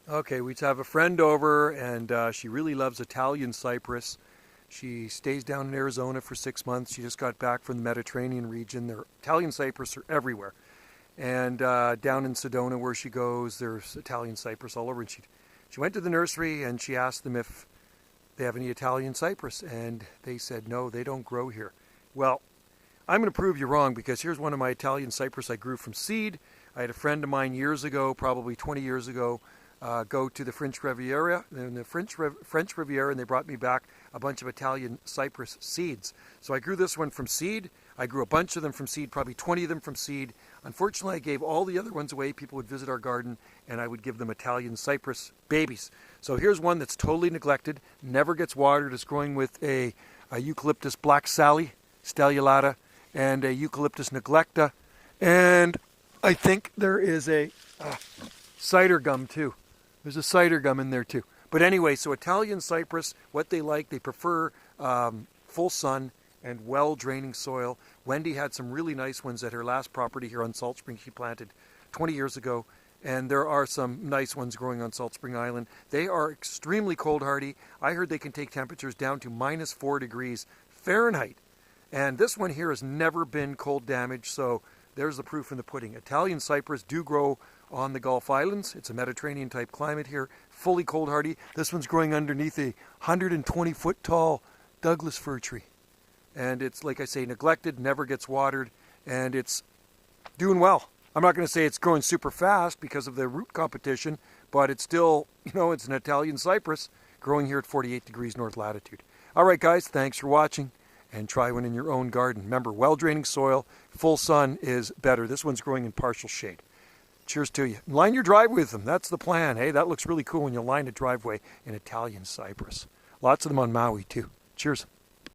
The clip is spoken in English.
Okay, we have a friend over, and she really loves Italian cypress. She stays down in Arizona for 6 months. She just got back from the Mediterranean region. Their Italian cypress are everywhere. And down in Sedona, where she goes, there's Italian cypress all over. And she went to the nursery and she asked them if they have any Italian cypress, and they said no, they don't grow here. Well, I'm going to prove you wrong, because here's one of my Italian cypress I grew from seed. I had a friend of mine years ago, probably 20 years ago, go to the French Riviera, and French Riviera, and they brought me back a bunch of Italian cypress seeds. So I grew this one from seed. I grew a bunch of them from seed, probably 20 of them from seed. Unfortunately, I gave all the other ones away. People would visit our garden, and I would give them Italian cypress babies. So here's one that's totally neglected, never gets watered. It's growing with a Eucalyptus black Sally, stellulata, and a Eucalyptus neglecta. And I think there is a cider gum too. There's a cider gum in there too. But anyway, so Italian cypress, what they like, they prefer full sun and well-draining soil. Wendy had some really nice ones at her last property here on Salt Spring she planted 20 years ago. And there are some nice ones growing on Salt Spring Island. They are extremely cold hardy. I heard they can take temperatures down to -4 degrees Fahrenheit. And this one here has never been cold damaged, so there's the proof in the pudding. Italian cypress do grow on the Gulf Islands. It's a Mediterranean type climate here, fully cold hardy. This one's growing underneath a 120-foot tall Douglas fir tree. And it's, like I say, neglected, never gets watered, and it's doing well. I'm not going to say it's growing super fast because of the root competition, but it's still, it's an Italian cypress growing here at 48 degrees north latitude. All right, guys, thanks for watching, and try one in your own garden. Remember, well-draining soil, full sun is better. This one's growing in partial shade. Cheers to you. Line your driveway with them. That's the plan. Hey, that looks really cool when you line a driveway in Italian cypress. Lots of them on Maui, too. Cheers.